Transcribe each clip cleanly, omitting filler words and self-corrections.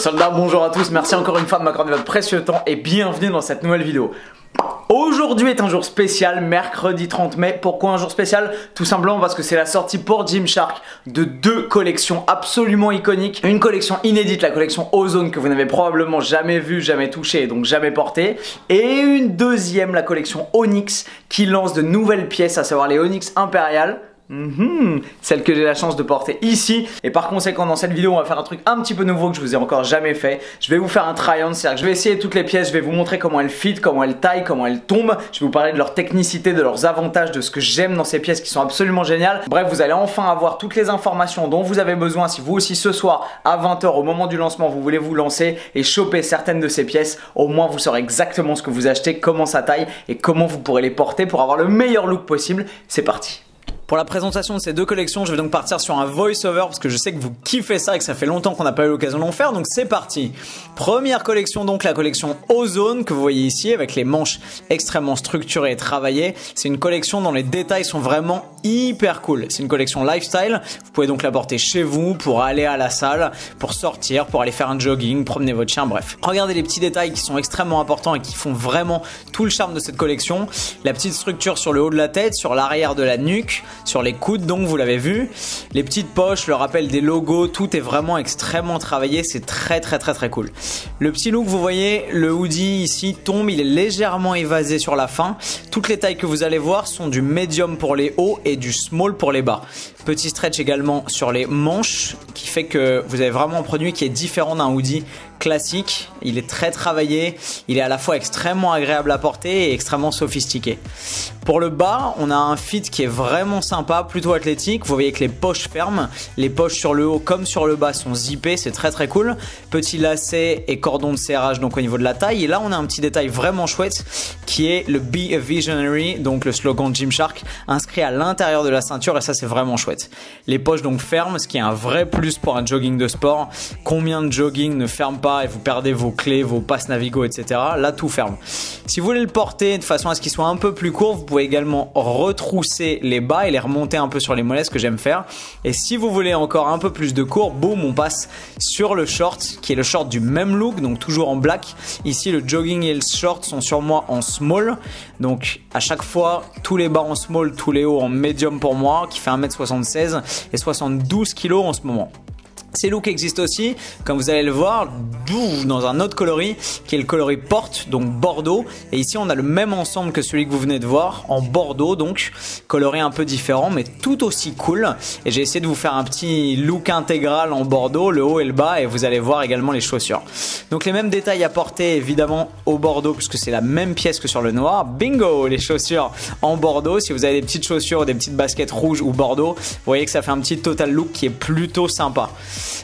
Soldats, bonjour à tous, merci encore une fois de m'accorder votre précieux temps et bienvenue dans cette nouvelle vidéo. Aujourd'hui est un jour spécial, mercredi 30 mai. Pourquoi un jour spécial? Tout simplement parce que c'est la sortie pour Gymshark de deux collections absolument iconiques. Une collection inédite, la collection Ozone que vous n'avez probablement jamais vue, jamais touchée et donc jamais portée. Et une deuxième, la collection Onyx qui lance de nouvelles pièces, à savoir les Onyx Impériales. Celle que j'ai la chance de porter ici. Et par conséquent dans cette vidéo on va faire un truc un petit peu nouveau que je vous ai encore jamais fait. Je vais vous faire un try-on, c'est-à-dire que je vais essayer toutes les pièces. Je vais vous montrer comment elles fit, comment elles taillent, comment elles tombent. Je vais vous parler de leur technicité, de leurs avantages, de ce que j'aime dans ces pièces qui sont absolument géniales. Bref, vous allez enfin avoir toutes les informations dont vous avez besoin si vous aussi ce soir à 20 h au moment du lancement vous voulez vous lancer et choper certaines de ces pièces. Au moins vous saurez exactement ce que vous achetez, comment ça taille et comment vous pourrez les porter pour avoir le meilleur look possible. C'est parti. Pour la présentation de ces deux collections, je vais donc partir sur un voice-over parce que je sais que vous kiffez ça et que ça fait longtemps qu'on n'a pas eu l'occasion d'en faire, donc c'est parti. Première collection donc, la collection Ozone que vous voyez ici avec les manches extrêmement structurées et travaillées. C'est une collection dont les détails sont vraiment hyper cool. C'est une collection lifestyle, vous pouvez donc la porter chez vous pour aller à la salle, pour sortir, pour aller faire un jogging, promener votre chien, bref. Regardez les petits détails qui sont extrêmement importants et qui font vraiment tout le charme de cette collection. La petite structure sur le haut de la tête, sur l'arrière de la nuque, sur les coudes donc vous l'avez vu, les petites poches, le rappel des logos, tout est vraiment extrêmement travaillé, c'est très cool. Le petit look, vous voyez, le hoodie ici tombe, il est légèrement évasé sur la fin. Toutes les tailles que vous allez voir sont du medium pour les hauts et du small pour les bas. Petit stretch également sur les manches qui fait que vous avez vraiment un produit qui est différent d'un hoodie classique. Il est très travaillé, il est à la fois extrêmement agréable à porter et extrêmement sophistiqué. Pour le bas, on a un fit qui est vraiment sympa, plutôt athlétique. Vous voyez que les poches ferment, les poches sur le haut comme sur le bas sont zippées, c'est très cool. Petit lacet et cordon de serrage donc au niveau de la taille. Et là on a un petit détail vraiment chouette qui est le Be a Visionary, donc le slogan de Gymshark inscrit à l'intérieur de la ceinture, et ça c'est vraiment chouette. Les poches donc ferment, ce qui est un vrai plus pour un jogging de sport. Combien de jogging ne ferment pas et vous perdez vos clés, vos passes Navigo, etc. Là tout ferme. Si vous voulez le porter de façon à ce qu'il soit un peu plus court, vous pouvez également retrousser les bas et les remonter un peu sur les mollets, ce que j'aime faire. Et si vous voulez encore un peu plus de court, boum, on passe sur le short qui est le short du même look, donc toujours en black. Ici le jogging et le short sont sur moi en small, donc à chaque fois tous les bas en small, tous les hauts en medium pour moi qui fait 1m76 et 72 kg en ce moment. Ces looks existent aussi, comme vous allez le voir, dans un autre coloris qui est le coloris porte, donc bordeaux. Et ici on a le même ensemble que celui que vous venez de voir, en bordeaux, donc coloris un peu différent mais tout aussi cool. Et j'ai essayé de vous faire un petit look intégral en bordeaux, le haut et le bas, et vous allez voir également les chaussures. Donc les mêmes détails à porter évidemment au bordeaux puisque c'est la même pièce que sur le noir. Bingo, les chaussures en bordeaux. Si vous avez des petites chaussures ou des petites baskets rouges ou bordeaux, vous voyez que ça fait un petit total look qui est plutôt sympa.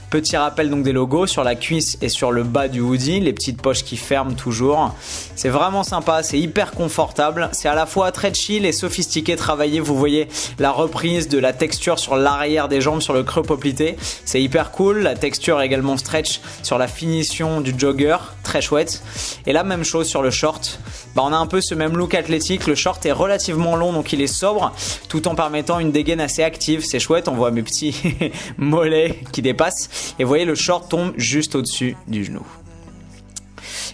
Petit rappel donc des logos sur la cuisse et sur le bas du hoodie, les petites poches qui ferment toujours. C'est vraiment sympa, c'est hyper confortable, c'est à la fois très chill et sophistiqué, travaillé. Vous voyez la reprise de la texture sur l'arrière des jambes, sur le creux poplité, c'est hyper cool. La texture est également stretch sur la finition du jogger, très chouette. Et la même chose sur le short, on a un peu ce même look athlétique. Le short est relativement long donc il est sobre tout en permettant une dégaine assez active, c'est chouette. On voit mes petits mollets qui dépassent. Et vous voyez le short tombe juste au-dessus du genou.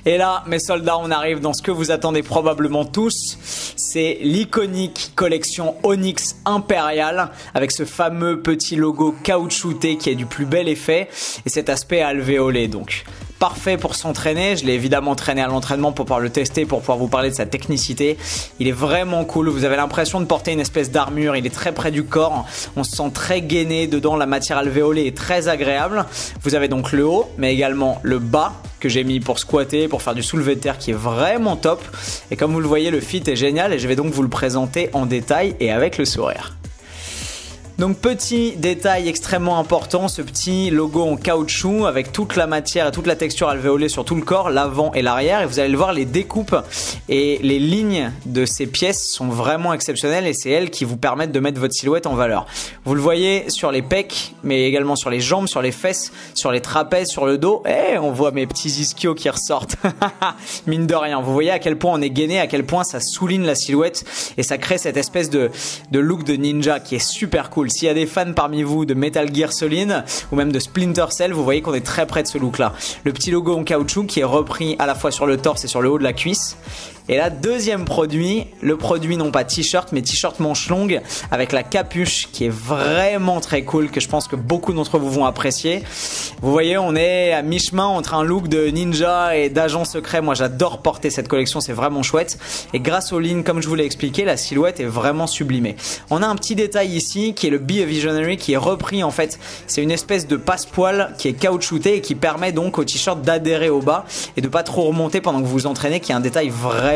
Et là mes soldats, on arrive dans ce que vous attendez probablement tous. C'est l'iconique collection Onyx Impériale avec ce fameux petit logo caoutchouté qui est du plus bel effet et cet aspect alvéolé donc. Parfait pour s'entraîner, je l'ai évidemment traîné à l'entraînement pour pouvoir le tester, pour pouvoir vous parler de sa technicité. Il est vraiment cool, vous avez l'impression de porter une espèce d'armure, il est très près du corps, on se sent très gainé dedans, la matière alvéolée est très agréable. Vous avez donc le haut, mais également le bas que j'ai mis pour squatter, pour faire du soulevé de terre qui est vraiment top. Et comme vous le voyez, le fit est génial et je vais donc vous le présenter en détail et avec le sourire. Donc petit détail extrêmement important, ce petit logo en caoutchouc avec toute la matière et toute la texture alvéolée sur tout le corps, l'avant et l'arrière. Et vous allez le voir, les découpes et les lignes de ces pièces sont vraiment exceptionnelles et c'est elles qui vous permettent de mettre votre silhouette en valeur. Vous le voyez sur les pecs, mais également sur les jambes, sur les fesses, sur les trapèzes, sur le dos. Et on voit mes petits ischios qui ressortent. Mine de rien, vous voyez à quel point on est gainé, à quel point ça souligne la silhouette et ça crée cette espèce de look de ninja qui est super cool. s'il y a des fans parmi vous de Metal Gear Solid ou même de Splinter Cell, vous voyez qu'on est très près de ce look là. Le petit logo en caoutchouc qui est repris à la fois sur le torse et sur le haut de la cuisse. Et là, deuxième produit, le produit non pas t-shirt mais t-shirt manche longue avec la capuche qui est vraiment très cool, que je pense que beaucoup d'entre vous vont apprécier. Vous voyez, on est à mi-chemin entre un look de ninja et d'agent secret. Moi j'adore porter cette collection, c'est vraiment chouette. Et grâce aux lignes, comme je vous l'ai expliqué, la silhouette est vraiment sublimée. On a un petit détail ici qui est le Be a Visionary qui est repris en fait. C'est une espèce de passepoil qui est caoutchouté et qui permet donc au t-shirt d'adhérer au bas et de pas trop remonter pendant que vous vous entraînez, qui est un détail vraiment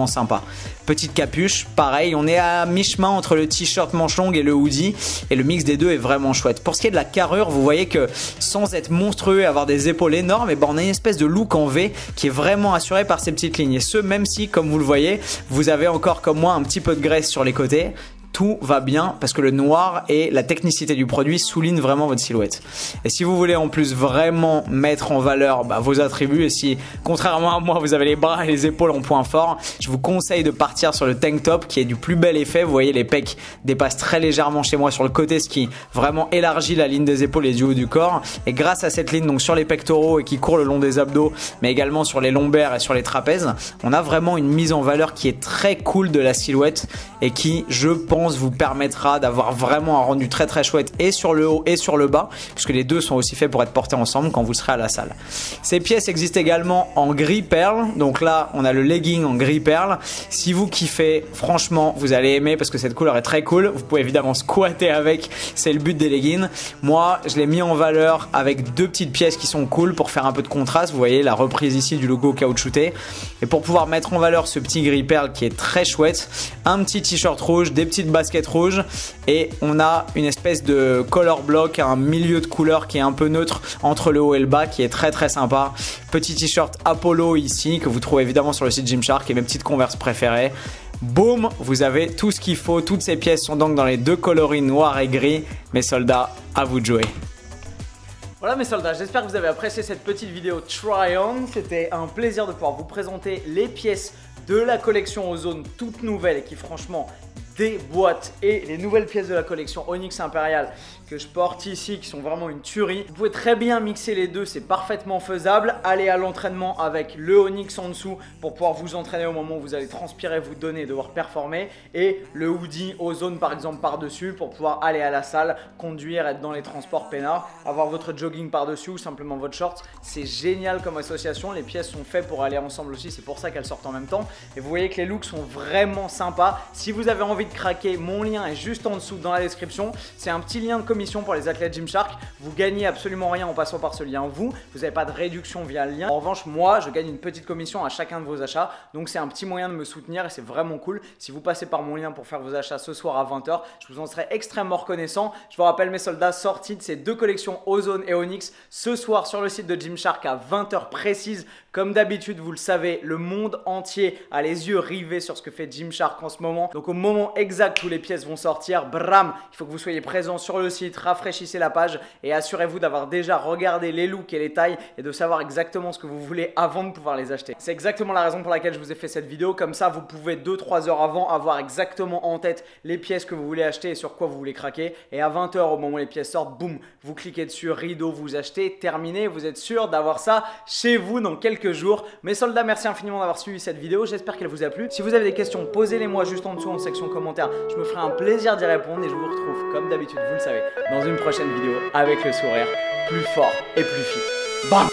sympa. Petite capuche, pareil, on est à mi-chemin entre le t-shirt manche longue et le hoodie et le mix des deux est vraiment chouette. Pour ce qui est de la carrure, vous voyez que sans être monstrueux et avoir des épaules énormes, et ben on a une espèce de look en V qui est vraiment assuré par ces petites lignes. Et ce, même si, comme vous le voyez, vous avez encore comme moi un petit peu de graisse sur les côtés. Tout va bien parce que le noir et la technicité du produit soulignent vraiment votre silhouette. Et si vous voulez en plus vraiment mettre en valeur vos attributs, et si contrairement à moi vous avez les bras et les épaules en point fort, je vous conseille de partir sur le tank top qui est du plus bel effet. Vous voyez, les pecs dépassent très légèrement chez moi sur le côté, ce qui vraiment élargit la ligne des épaules et du haut du corps. Et grâce à cette ligne donc sur les pectoraux et qui court le long des abdos, mais également sur les lombaires et sur les trapèzes, on a vraiment une mise en valeur qui est très cool de la silhouette et qui, je pense, vous permettra d'avoir vraiment un rendu très chouette et sur le haut et sur le bas, puisque les deux sont aussi faits pour être portés ensemble quand vous serez à la salle. Ces pièces existent également en gris perle, donc là on a le legging en gris perle. Si vous kiffez, franchement vous allez aimer parce que cette couleur est très cool. Vous pouvez évidemment squatter avec, c'est le but des leggings. Moi je l'ai mis en valeur avec deux petites pièces qui sont cool pour faire un peu de contraste. Vous voyez la reprise ici du logo caoutchouté, et pour pouvoir mettre en valeur ce petit gris perle qui est très chouette, un petit t-shirt rouge, des petites baskets rouges, et on a une espèce de color block, un milieu de couleur qui est un peu neutre entre le haut et le bas, qui est très sympa. Petit t-shirt Apollo ici que vous trouvez évidemment sur le site Gymshark, et mes petites Converse préférées. Boum, vous avez tout ce qu'il faut. Toutes ces pièces sont donc dans les deux coloris noir et gris. Mes soldats, à vous de jouer. Voilà mes soldats, j'espère que vous avez apprécié cette petite vidéo try-on. C'était un plaisir de pouvoir vous présenter les pièces de la collection Ozone toute nouvelle et qui franchement déboîtent, et les nouvelles pièces de la collection Onyx Imperial que je porte ici qui sont vraiment une tuerie. Vous pouvez très bien mixer les deux, c'est parfaitement faisable. Allez à l'entraînement avec le Onyx en dessous pour pouvoir vous entraîner au moment où vous allez transpirer, vous donner et devoir performer, et le hoodie Ozone par exemple par dessus pour pouvoir aller à la salle, conduire, être dans les transports peinards, avoir votre jogging par dessus ou simplement votre short. C'est génial comme association, les pièces sont faites pour aller ensemble aussi, c'est pour ça qu'elles sortent en même temps, et vous voyez que les looks sont vraiment sympas. Si vous avez envie de craquer, mon lien est juste en dessous dans la description. C'est un petit lien de commission pour les athlètes Gymshark. Vous gagnez absolument rien en passant par ce lien. Vous n'avez pas de réduction via le lien. En revanche, moi, je gagne une petite commission à chacun de vos achats. Donc, c'est un petit moyen de me soutenir et c'est vraiment cool. Si vous passez par mon lien pour faire vos achats ce soir à 20 h, je vous en serai extrêmement reconnaissant. Je vous rappelle mes soldats, sortie de ces deux collections Ozone et Onyx ce soir sur le site de Gymshark à 20 h précises. Comme d'habitude, vous le savez, le monde entier a les yeux rivés sur ce que fait Gymshark en ce moment. Donc au moment exact où les pièces vont sortir, bram, il faut que vous soyez présents sur le site, rafraîchissez la page et assurez-vous d'avoir déjà regardé les looks et les tailles et de savoir exactement ce que vous voulez avant de pouvoir les acheter. C'est exactement la raison pour laquelle je vous ai fait cette vidéo. Comme ça, vous pouvez 2-3 heures avant avoir exactement en tête les pièces que vous voulez acheter et sur quoi vous voulez craquer. Et à 20 h, au moment où les pièces sortent, boum, vous cliquez dessus, rideau, vous achetez, terminé. Vous êtes sûr d'avoir ça chez vous dans quelques jours. Mes soldats, merci infiniment d'avoir suivi cette vidéo. J'espère qu'elle vous a plu. Si vous avez des questions, posez-les moi juste en dessous en section commentaires. Je me ferai un plaisir d'y répondre et je vous retrouve comme d'habitude, vous le savez, dans une prochaine vidéo avec le sourire plus fort et plus fit. Bam!